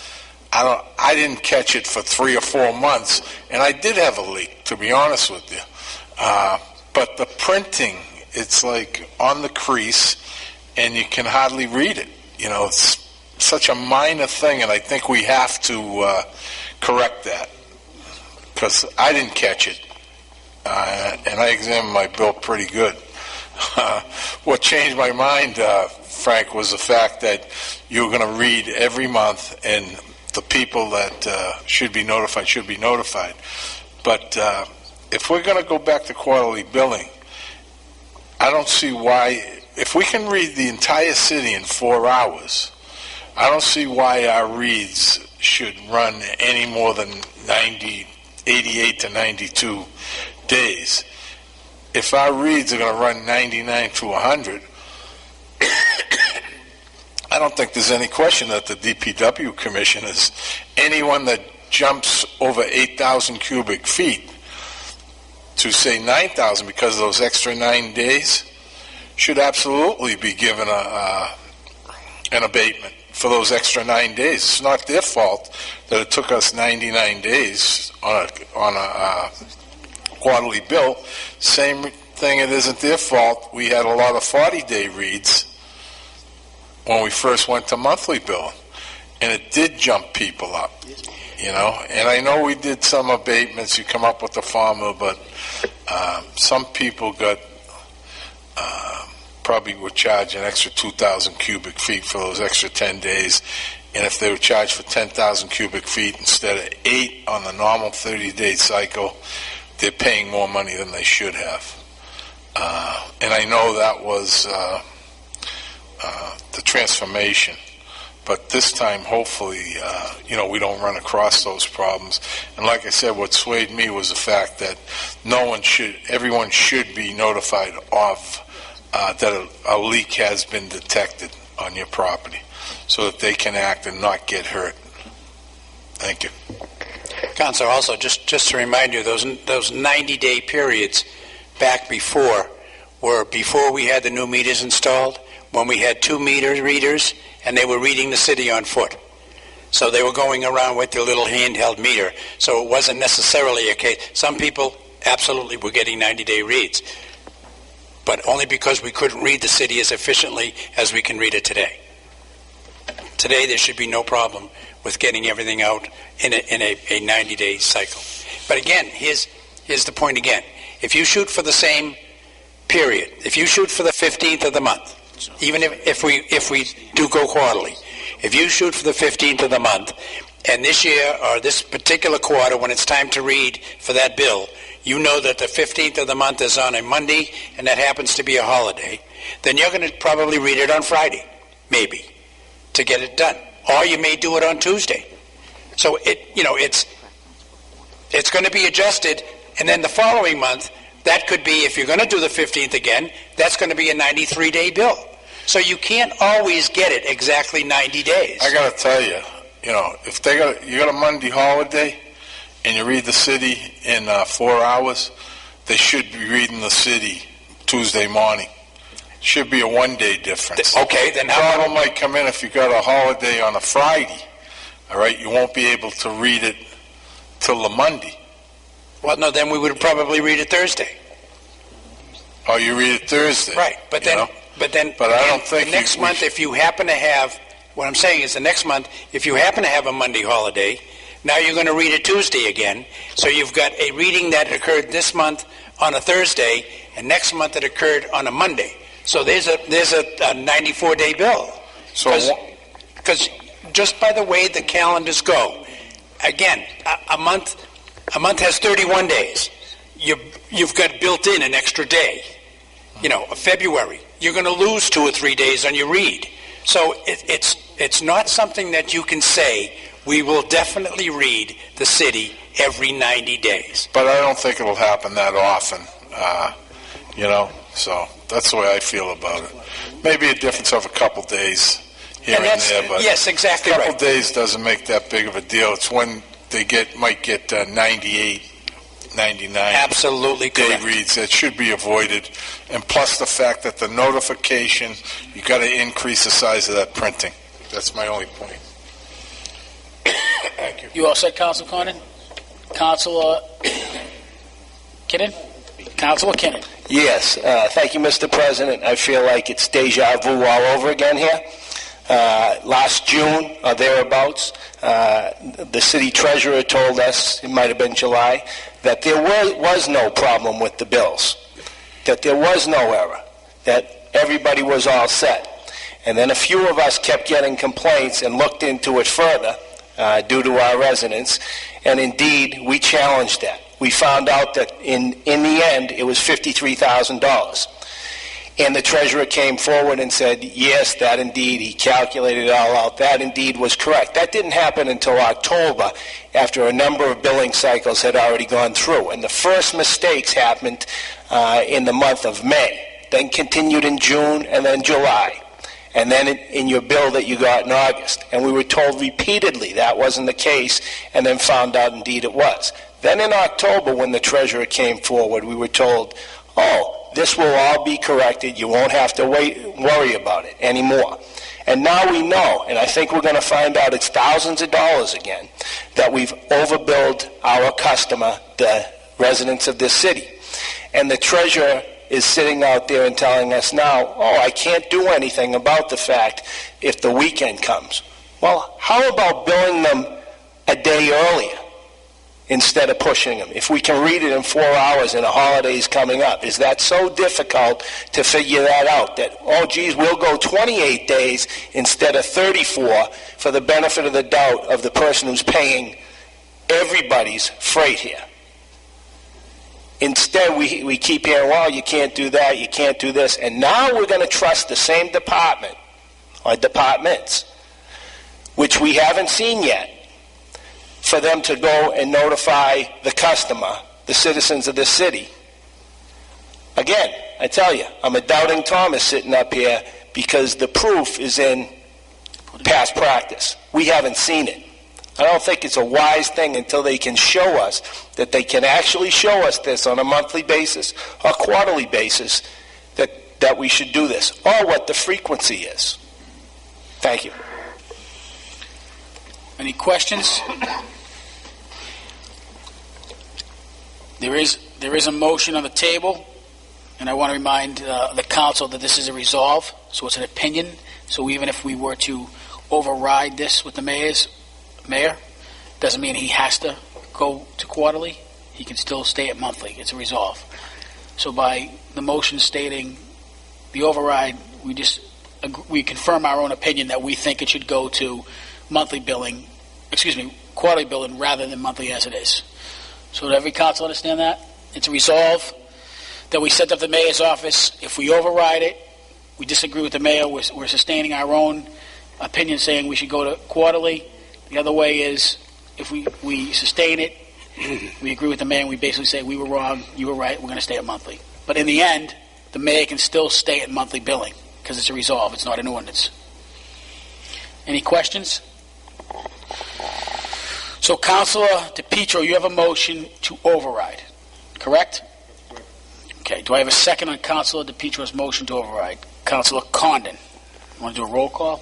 I didn't catch it for 3 or 4 months, and I did have a leak, to be honest with you. But the printing, it's like on the crease, and you can hardly read it. It's such a minor thing, and I think we have to correct that, because I didn't catch it, and I examined my bill pretty good. What changed my mind, Frank, was the fact that you were going to read every month, and the people that should be notified. But if we're going to go back to quarterly billing, I don't see why, if we can read the entire city in 4 hours, I don't see why our reads should run any more than 88 to 92 days. If our reads are going to run 99 to 100, I don't think there's any question that the DPW commissioners, anyone that jumps over 8,000 cubic feet to say 9,000 because of those extra 9 days, should absolutely be given an abatement for those extra 9 days. It's not their fault that it took us 99 days on a quarterly bill. Same thing, it isn't their fault. We had a lot of 40-day reads when we first went to monthly bill, and it did jump people up, you know. And I know we did some abatements. You come up with the formula, but some people got probably were charged an extra 2,000 cubic feet for those extra 10 days. And if they were charged for 10,000 cubic feet instead of 8 on the normal 30-day cycle, they're paying more money than they should have. And I know that was the transformation. But this time, hopefully, we don't run across those problems. And like I said, what swayed me was the fact that everyone should be notified of that a leak has been detected on your property, so that they can act and not get hurt. Thank you. Councilor, also, just to remind you, those 90-day periods back before were before we had the new meters installed, when we had 2 meter readers, and they were reading the city on foot. So they were going around with their little handheld meter. So it wasn't necessarily a case. Some people absolutely were getting 90-day reads, but only because we couldn't read the city as efficiently as we can read it today. Today there should be no problem with getting everything out in a 90-day cycle. But again, here's the point again. If you shoot for the same period, if you shoot for the 15th of the month, even if we do go quarterly, if you shoot for the 15th of the month, and this year or this particular quarter, when it's time to read for that bill, you know that the 15th of the month is on a Monday, and that happens to be a holiday, then you're going to probably read it on Friday, maybe, to get it done. Or you may do it on Tuesday. So it's going to be adjusted, and then the following month, that could be, if you're going to do the 15th again, that's going to be a 93-day bill. So you can't always get it exactly 90 days. I got to tell you, if you got a Monday holiday and you read the city in 4 hours, they should be reading the city Tuesday morning. Should be a 1-day difference. Okay, then the problem might come in if you got a holiday on a Friday. All right, you won't be able to read it till the Monday. Well, no, then we would probably read it Thursday. Oh, you read it Thursday. Right, but then I don't think the next month, if you happen to have, what I'm saying is the next month, if you happen to have a Monday holiday, now you're going to read it Tuesday again. So you've got a reading that occurred this month on a Thursday, and next month it occurred on a Monday. So there's a 94-day bill. Because just by the way the calendars go, again, a month has 31 days. You've got built in an extra day. February, you're going to lose 2 or 3 days on your read. So it's not something that you can say, we will definitely read the city every 90 days. But I don't think it'll happen that often, so that's the way I feel about it. Maybe a difference of a couple days here and there, but yes, exactly a couple right. days doesn't make that big of a deal. It's when they might get 98, 99 absolutely day correct. reads that should be avoided, and plus the fact that the notification, you got to increase the size of that printing. That's my only point. Thank you. You all set, Councilor Cornyn? Councilor Kinnon? Councilor Kinnon. Yes, thank you, Mr. President. I feel like it's deja vu all over again here. last June or thereabouts, the city treasurer told us, it might have been July, that there was no problem with the bills, that there was no error, that everybody was all set. And then a few of us kept getting complaints and looked into it further due to our residents, and indeed, we challenged that. We found out that in the end, it was $53,000. And the treasurer came forward and said, yes, that indeed, he calculated it all out. That indeed was correct. That didn't happen until October, after a number of billing cycles had already gone through. And the first mistakes happened in the month of May, then continued in June and then July, and then in your bill that you got in August. And we were told repeatedly that wasn't the case, and then found out indeed it was. Then in October, when the treasurer came forward, we were told, oh, this will all be corrected. You won't have to worry about it anymore. And now we know, and I think we're going to find out it's thousands of dollars again, that we've overbilled our customer, the residents of this city. And the treasurer is sitting out there and telling us now, oh, I can't do anything about the fact if the weekend comes. Well, how about billing them a day earlier instead of pushing them? If we can read it in 4 hours and a holiday's coming up, is that so difficult to figure that out? That, oh, geez, we'll go 28 days instead of 34 for the benefit of the doubt of the person who's paying everybody's freight here. Instead, we keep hearing, well, you can't do that, you can't do this. And now we're going to trust the same department, or departments, which we haven't seen yet, for them to go and notify the customer, the citizens of this city. Again, I tell you, I'm a doubting Thomas sitting up here because the proof is in past practice. We haven't seen it. I don't think it's a wise thing until they can show us that they can actually show us this on a monthly basis or quarterly basis that we should do this, or what the frequency is. Thank you. Any questions? There is a motion on the table, and I want to remind the council that this is a resolve, so it's an opinion. So even if we were to override this with the mayor, doesn't mean he has to go to quarterly. He can still stay at monthly. It's a resolve. So by the motion stating the override, we confirm our own opinion that we think it should go to quarterly billing rather than monthly as it is. So did every council understand that? It's a resolve that we sent up to the mayor's office. If we override it, we disagree with the mayor, we're sustaining our own opinion saying we should go to quarterly. The other way is if we sustain it, we agree with the mayor and we basically say we were wrong, you were right, we're going to stay at monthly. But in the end, the mayor can still stay at monthly billing because it's a resolve, it's not an ordinance. Any questions? So, Councilor DePietro, you have a motion to override, correct? Okay, do I have a second on Councilor DePietro's motion to override? Councilor Condon, you want to do a roll call?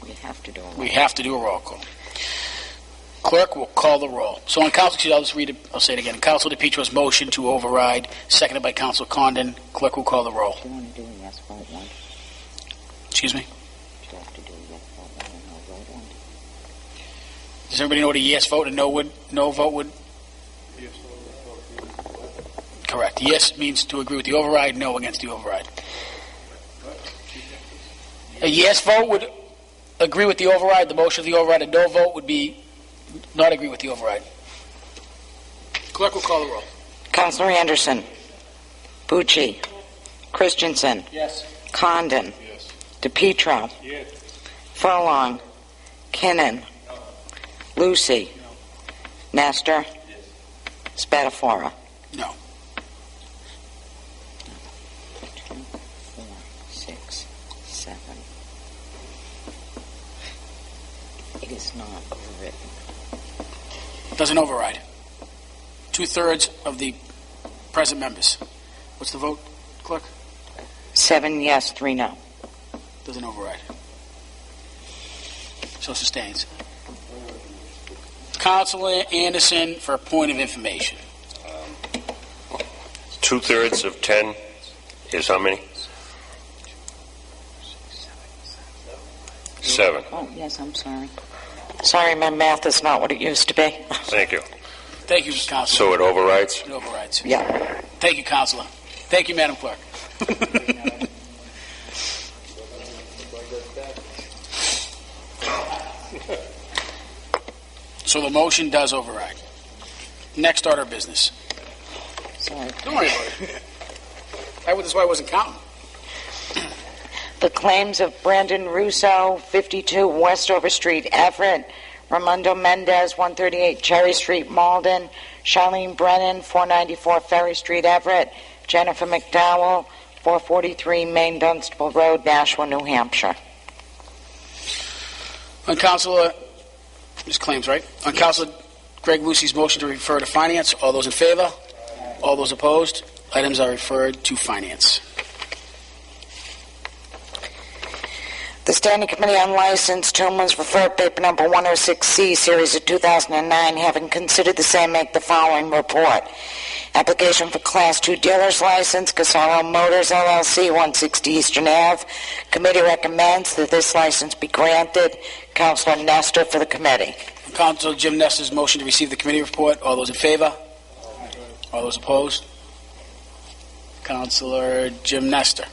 We have to do it. We have to do a roll call. Clerk will call the roll. So on Council, I'll say it again. Councilor DePietro's motion to override, seconded by Councilor Condon. Clerk will call the roll. Do you want to do a yes vote one? Excuse me? Do you have to do a yes vote one and no vote one? Does everybody know what a yes vote and no vote would? Correct. Yes means to agree with the override, no against the override. A yes vote would agree with the override, the motion of the override. A no vote would be not agree with the override. Clerk will call the roll. Councilor Anderson. Bucci. Christensen. Yes. Condon. Yes. DePietro. Yes. Furlong. Kinnon. Lucy. Nestor. Spatafora. No. 2, 4, 6, 7. It is not overwritten. Doesn't override. 2/3 of the present members. What's the vote, Clerk? 7 yes, 3 no. Doesn't override. So sustains. Councilor Anderson, for a point of information. 2/3 of 10 is how many? 7. Oh, yes, I'm sorry. Sorry, my math is not what it used to be. Thank you. Thank you, Councilor. So it overrides? It overrides. Yeah. Thank you, Councilor. Thank you, Madam Clerk. So the motion does override. Next order of business. Sorry. Don't worry about it. That's why I wasn't counting. The claims of Brandon Russo, 52 Westover Street, Everett, Ramundo Mendez, 138 Cherry Street, Malden, Charlene Brennan, 494 Ferry Street, Everett, Jennifer McDowell, 443 Main Dunstable Road, Nashua, New Hampshire. On Councilor, there's claims, right? On Councilor Greg Lucy's motion to refer to Finance, all those in favor? All those opposed? Items are referred to Finance. The Standing Committee on License, Tillman's referred paper number 106C, series of 2009, having considered the same, make the following report. Application for Class 2 dealer's license, Casaro Motors, LLC, 160 Eastern Ave. Committee recommends that this license be granted. Councilor Nestor for the committee. Councilor Jim Nestor's motion to receive the committee report, all those in favor? All those opposed? Councilor Jim Nestor.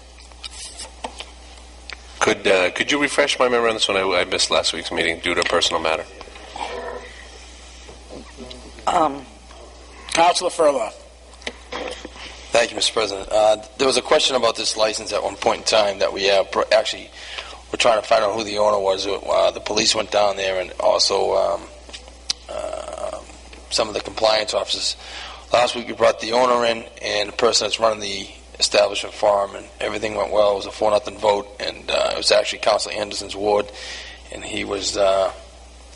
Could you refresh my memory on this one? I missed last week's meeting due to a personal matter. Councilor Furlong. Thank you, Mr. President. There was a question about this license at one point in time that we have. Actually, we're trying to find out who the owner was. The police went down there, and also some of the compliance officers. Last week we brought the owner in and the person that's running the establishment for him, and everything went well. It was a 4-0 vote, and it was actually Councilor Anderson's ward, and he was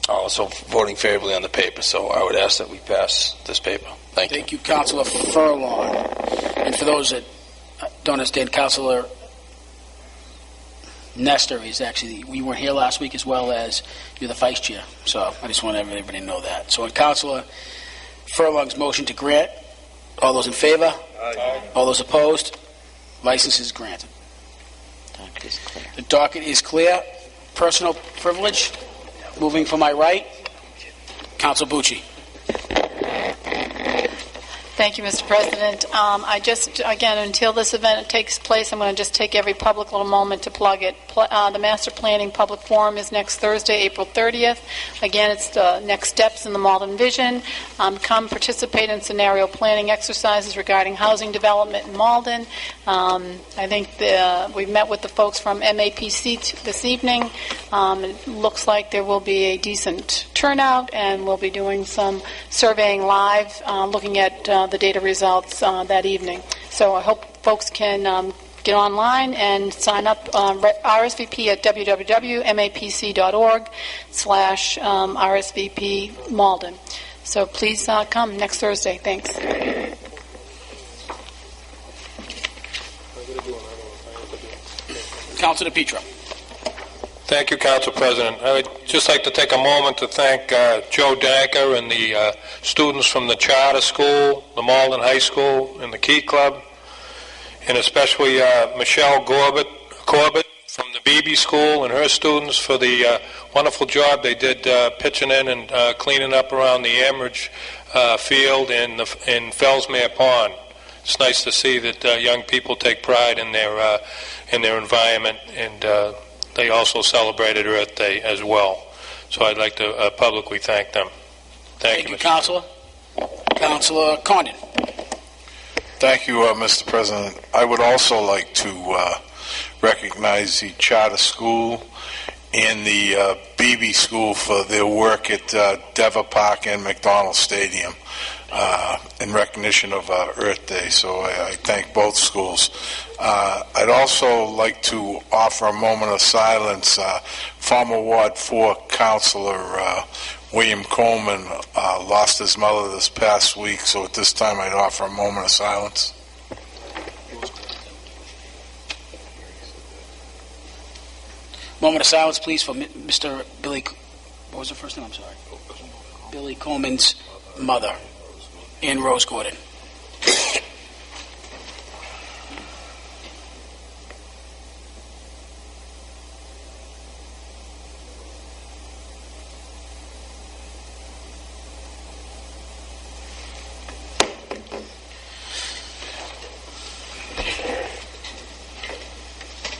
also voting favorably on the paper. So I would ask that we pass this paper. Thank you. Thank you, Councilor Furlong. And for those that don't understand, Councilor Nestor is actually, we weren't here last week, as well as you're the vice chair. So I just want everybody to know that. So on Councilor Furlong's motion to grant, all those in favor? Aye. All those opposed? License is granted. Docket is clear. The docket is clear. Personal privilege. Moving from my right, Councilor Bucci. Thank you, Mr. President. I just, again, until this event takes place, I'm going to just take every public little moment to plug it. The Master Planning Public Forum is next Thursday, April 30th. Again, it's the next steps in the Malden Vision. Come participate in scenario planning exercises regarding housing development in Malden. I think we've met with the folks from MAPC this evening. It looks like there will be a decent turnout, and we'll be doing some surveying live, looking at the data results that evening. So I hope folks can get online and sign up, RSVP at www.mapc.org/RSVP Malden. So please come next Thursday. Thanks. Councilor DePietro. Thank you, Council President. I would just like to take a moment to thank Joe Danker and the students from the charter school, the Malden High School, and the Key Club, and especially Michelle Corbett from the BB School and her students for the wonderful job they did pitching in and cleaning up around the Amridge field in Fellsmere Pond. It's nice to see that young people take pride in their environment, and they also celebrated Earth Day as well. So I'd like to publicly thank them. Thank you, Councilor. Councilor Condon. Thank you, Mr. President. I would also like to recognize the charter school and the BB school for their work at Deva Park and McDonald Stadium in recognition of Earth Day. So I thank both schools. I'd also like to offer a moment of silence. Former Ward 4 Councilor William Coleman lost his mother this past week, so at this time I'd offer a moment of silence. Moment of silence, please, for Mr. Billy. What was the first name? I'm sorry. Billy Coleman's mother, Ann Rose Gordon.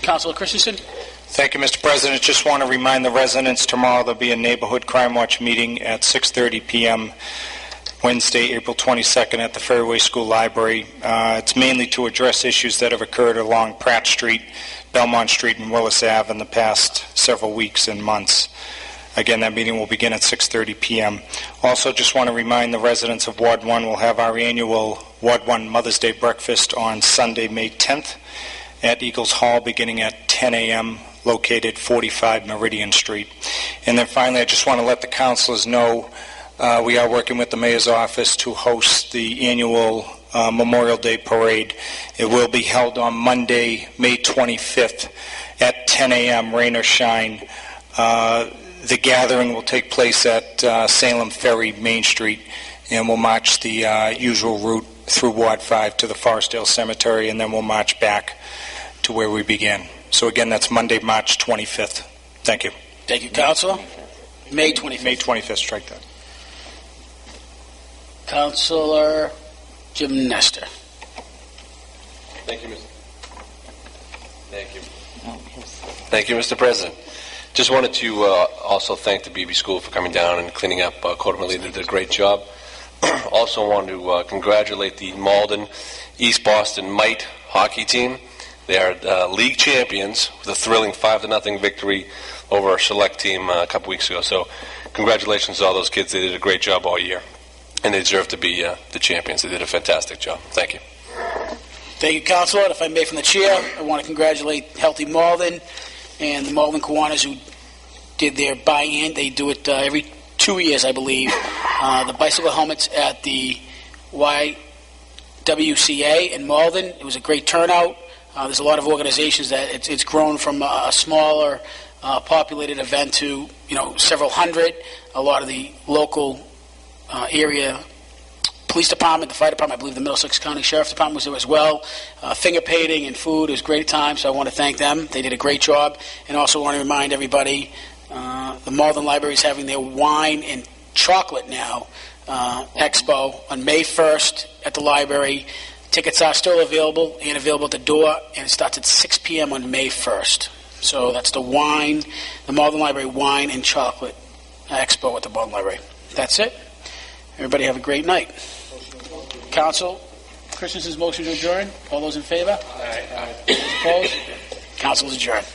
Councilor Christensen? Thank you, Mr. President. Just want to remind the residents tomorrow there'll be a Neighborhood Crime Watch meeting at 6:30 p.m. Wednesday, April 22nd at the Fairway School Library. It's mainly to address issues that have occurred along Pratt Street, Belmont Street, and Willis Ave in the past several weeks and months. Again, that meeting will begin at 6:30 p.m. Also, just want to remind the residents of Ward 1 we'll have our annual Ward 1 Mother's Day breakfast on Sunday, May 10th at Eagles Hall beginning at 10 a.m., located 45 Meridian Street. And then finally, I just want to let the councilors know we are working with the mayor's office to host the annual Memorial Day Parade. It will be held on Monday, May 25th at 10 a.m., rain or shine. The gathering will take place at Salem Ferry, Main Street, and we'll march the usual route through Ward 5 to the Forestdale Cemetery, and then we'll march back to where we began. So again, that's Monday, March 25th. Thank you. Thank you, Councilor. May 25th. May 25th, strike that. Councilor Jim Nestor. Thank you, Mr. Thank you, Mr. President. Just wanted to also thank the BB School for coming down and cleaning up. Quarterly did a great job. Also wanted to congratulate the Malden East Boston Mite hockey team. They are league champions with a thrilling 5-0 victory over our select team a couple weeks ago. So congratulations to all those kids. They did a great job all year, and they deserve to be the champions. They did a fantastic job. Thank you. Thank you, Councilor. If I may, from the chair, I want to congratulate Healthy Malden and the Malden Kiwanis who did their buy-in. They do it every 2 years, I believe. The bicycle helmets at the YWCA in Malden. It was a great turnout. There's a lot of organizations that it's grown from a smaller populated event to several hundred. A lot of the local area police department, the fire department, I believe the Middlesex County Sheriff's Department was there as well. Finger painting and food, it was a great time, so I want to thank them. They did a great job. And also want to remind everybody, the Malden Library is having their wine and chocolate now expo on May 1st at the library. Tickets are still available and available at the door, and it starts at 6 p.m. on May 1st. So that's the Malden Library Wine and Chocolate Expo at the Malden Library. That's it. Everybody have a great night. Council, Christensen's motion to adjourn. All those in favor? Aye. Opposed? Council is adjourned.